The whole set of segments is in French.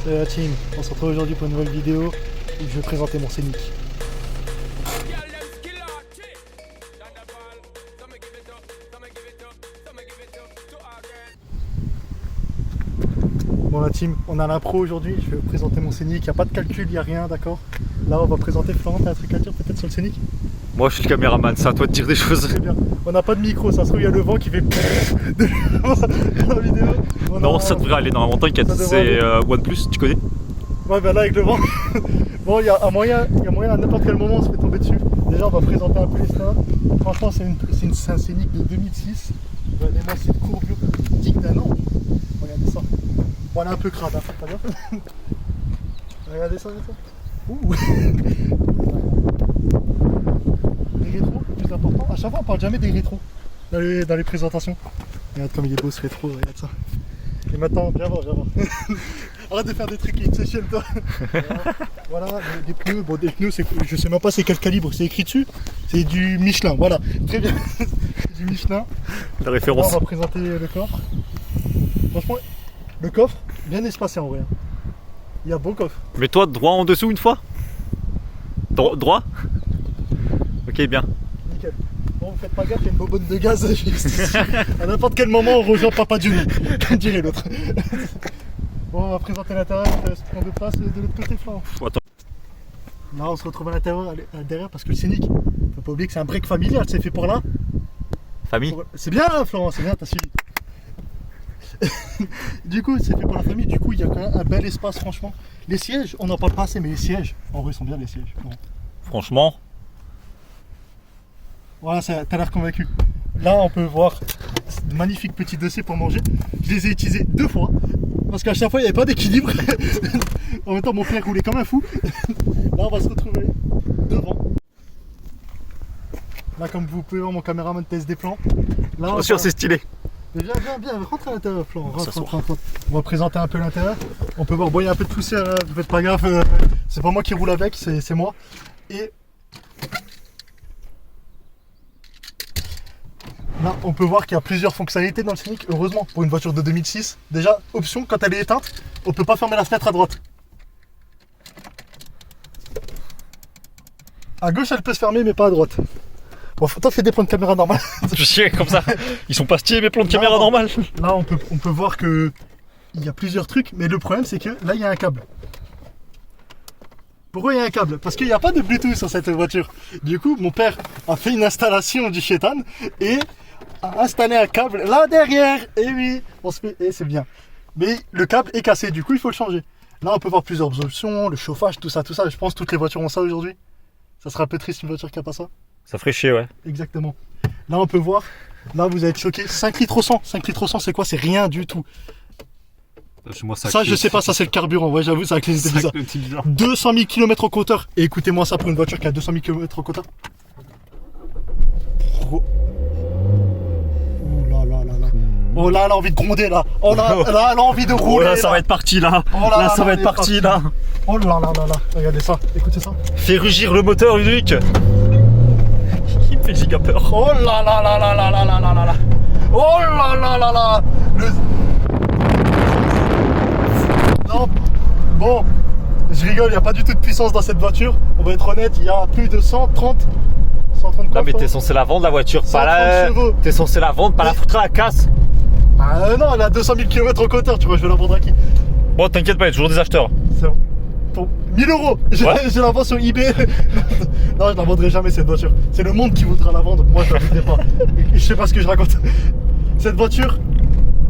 Salut la team, on se retrouve aujourd'hui pour une nouvelle vidéo où je vais présenter mon Scénic. Bon la team, on a l'impro aujourd'hui, je vais vous présenter mon Scénic, il n'y a pas de calcul, il n'y a rien, d'accord. Là on va présenter Florent, t'as un truc à dire peut-être sur le Scénic? Moi je suis le caméraman, c'est à toi de dire des choses. Très bien, on n'a pas de micro, ça se trouve il y a le vent qui fait dans la vidéo. Non, ça devrait aller normalement, t'inquiète, c'est OnePlus, tu connais? Ouais bah là avec le vent, bon il y a moyen à n'importe quel moment on se fait tomber dessus. Déjà on va présenter un peu les stats. Franchement c'est un Scénic de 2006. Regardez-moi cette courbure digne d'un an. Regardez ça. Bon elle est un peu crade, hein, pas bien. Regardez ça, regardez ça. Ouh. Les rétros, le plus important. À chaque fois on parle jamais des rétros dans les présentations. Regarde comme il est beau ce rétro, regarde ça. Et maintenant, viens voir. Arrête de faire des trucs Inception toi. Voilà, des pneus, bon des pneus, je sais même pas c'est quel calibre, c'est écrit dessus. C'est du Michelin, voilà, très bien. Du Michelin. La référence. Là, on va présenter le coffre. Franchement, le coffre, bien espacé en vrai. Il y a beau coffre. Mets-toi droit en dessous une fois. Droit. Ok, bien. Nickel. Bon, vous faites pas gaffe, il y a une bobonne de gaz juste ici. À n'importe quel moment, on rejoint Papa Dieu, comme dirait l'autre. Bon, on va présenter l'intérieur, je te laisse prendre de place de l'autre côté, Florent. Attends. Là, on se retrouve à l'intérieur, derrière, parce que le Scénic, faut pas oublier que c'est un break familial, c'est fait pour là. Famille. C'est bien, hein, Florent, c'est bien, t'as suivi. Du coup, c'est fait pour la famille, du coup, il y a quand même un bel espace, franchement. Les sièges, on n'en parle pas assez, mais les sièges, en vrai, ils sont bien, les sièges. Bon. Franchement. Voilà, t'as l'air convaincu. Là, on peut voir de magnifiques petits dossiers pour manger. Je les ai utilisés 2 fois. Parce qu'à chaque fois, il n'y avait pas d'équilibre. En même temps, mon père roulait comme un fou. Là, on va se retrouver devant. Là, comme vous pouvez voir, mon caméraman teste des plans. Là, Bien sûr, c'est stylé. Mais viens, rentre à l'intérieur, Florent. Rentre. On va présenter un peu l'intérieur. On peut voir, bon, il y a un peu de poussière, hein, vous faites pas gaffe. C'est pas moi qui roule avec, c'est moi. Et là, on peut voir qu'il y a plusieurs fonctionnalités dans le Scénic, heureusement, pour une voiture de 2006. Déjà, option, quand elle est éteinte, on ne peut pas fermer la fenêtre à droite. À gauche, elle peut se fermer, mais pas à droite. Bon, toi, fais des plans de caméra normales. Je sais, comme ça. Ils sont pas stylés mes plans de caméra normales. Là, on peut voir que il y a plusieurs trucs, mais le problème, c'est que là, il y a un câble. Pourquoi il y a un câble? Parce qu'il n'y a pas de Bluetooth sur cette voiture. Du coup, mon père a fait une installation du chétan et a installé un câble là derrière. Et oui, et c'est bien. Mais le câble est cassé, du coup, il faut le changer. Là, on peut voir plusieurs options, le chauffage, tout ça. Je pense que toutes les voitures ont ça aujourd'hui. Ça serait un peu triste une voiture qui n'a pas ça. Ça ferait chier, ouais. Exactement. Là, on peut voir. Là, vous allez être choqués. 5 litres au 100. 5 litres au 100, c'est quoi? C'est rien du tout. Moi, ça, je sais pas, ça c'est le carburant. Ouais, j'avoue, ça a clignoté bizarre. 200 000 km au compteur. Et écoutez-moi ça pour une voiture qui a 200 000 km au compteur. Oh là là là là. Oh là, elle a envie de gronder là. Oh là, là elle a envie de rouler. Oh là, ça va être parti là. Oh là, Ça va être parti là. Oh là là là là. Regardez ça, écoutez ça. Fais rugir le moteur, Ludovic. Il me fait giga peur. Oh là là là là là là là là là. Oh là là là là. Non, bon, je rigole, il n'y a pas du tout de puissance dans cette voiture. On va être honnête, il y a plus de 130 quoi. Non mais t'es censé la vendre la voiture, pas la... chevaux. T'es censé la vendre, pas la foutre à la casse. Ah non, elle a 200 000 km au compteur, tu vois, je vais la vendre à qui? Bon, t'inquiète pas, il y a toujours des acheteurs. C'est bon. Pour 1000 €, je la vends sur eBay. Non, je la vendrai jamais cette voiture. C'est le monde qui voudra la vendre, moi je la vendrai pas. Je sais pas ce que je raconte. Cette voiture,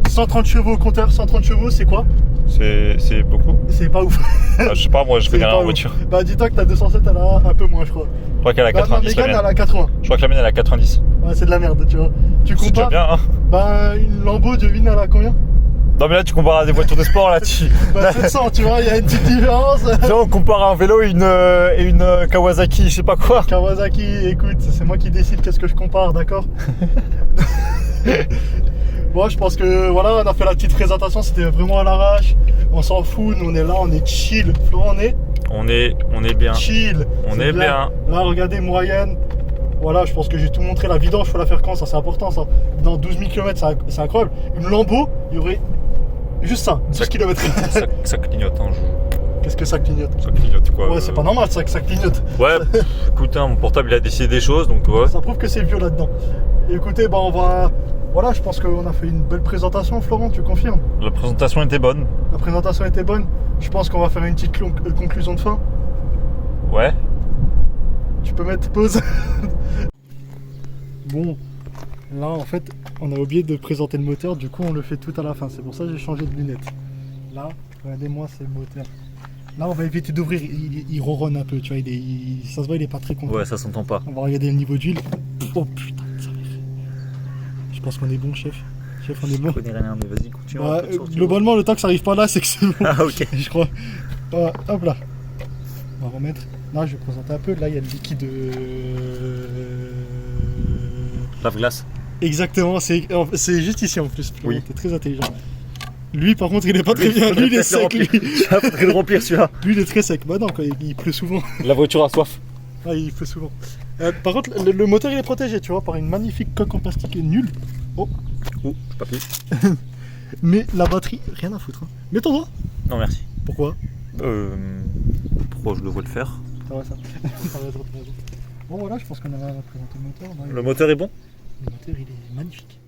130 chevaux au compteur, 130 chevaux, c'est quoi? C'est beaucoup. C'est pas ouf. Ah, je sais pas, moi je connais rien en voiture. Bah dis-toi que ta 207 elle a un peu moins je crois. Je crois qu'elle a 90. Ma Mégane elle a 80. Je crois que la mienne elle a 90. Ouais c'est de la merde tu vois. Tu C'est déjà compares bien hein. Bah une Lambo devine elle a combien? Non mais là tu compares à des voitures de sport là Bah 700 tu vois, il y a une petite différence. Là on compare à un vélo et une Kawasaki, je sais pas quoi. Kawasaki, écoute, c'est moi qui décide qu'est-ce que je compare, d'accord? Bon, je pense que voilà, on a fait la petite présentation, c'était vraiment à l'arrache. On s'en fout, nous on est là, on est chill. Florent, on est bien. Chill. On est bien. Là, regardez, moyenne. Voilà, je pense que j'ai tout montré. La vidange, faut la faire quand? Ça, c'est important, ça. Dans 12 000 km, c'est incroyable. Une Lambo, il y aurait Juste ça, 10 km. Ça clignote, hein. Qu'est-ce que ça clignote? Ça clignote quoi. Ouais, c'est pas normal ça que ça clignote. Ouais, écoute, hein, mon portable il a décidé des choses donc ouais. Ça prouve que c'est vieux là-dedans. Et écoutez, bah on va. Voilà, je pense qu'on a fait une belle présentation, Florent, tu confirmes? La présentation était bonne. La présentation était bonne. Je pense qu'on va faire une petite conclusion de fin. Ouais. Tu peux mettre pause. Bon, là en fait, on a oublié de présenter le moteur, du coup on le fait tout à la fin. C'est pour ça que j'ai changé de lunettes. Là, regardez-moi, c'est le moteur. Là, on va éviter d'ouvrir. Il ronronne un peu, tu vois. Ça se voit, il est pas très content. Ouais, ça s'entend pas. On va regarder le niveau d'huile. Oh putain, ça va. Je pense qu'on est bon, chef. Chef, on est bon. Je connais rien, mais vas-y, continue. Ouais, globalement, le temps que ça arrive pas là, c'est que c'est bon. Ah, ok. Je crois. Ouais, hop là. On va remettre. Là, je vais présenter un peu. Là, il y a le liquide. Lave-glace. Exactement, c'est juste ici en plus. Oui. T'es très intelligent. Lui, par contre, il est pas très bien. Lui, il est sec. Lui. Faudrait le remplir celui-là. Lui, il est très sec. Bah non, quand il pleut souvent. La voiture a soif. Ah, il pleut souvent. Par contre, le moteur, il est protégé, tu vois, par une magnifique coque en plastique nulle. Oh. Oh, j'ai pas pu. Mais la batterie, rien à foutre. Hein. Mets ton doigt. Non, merci. Pourquoi? Pourquoi je devrais le faire? Ça va, ça. T'as raison. Bon, voilà, je pense qu'on a présenté le moteur. Le moteur est bon? Le moteur, il est magnifique.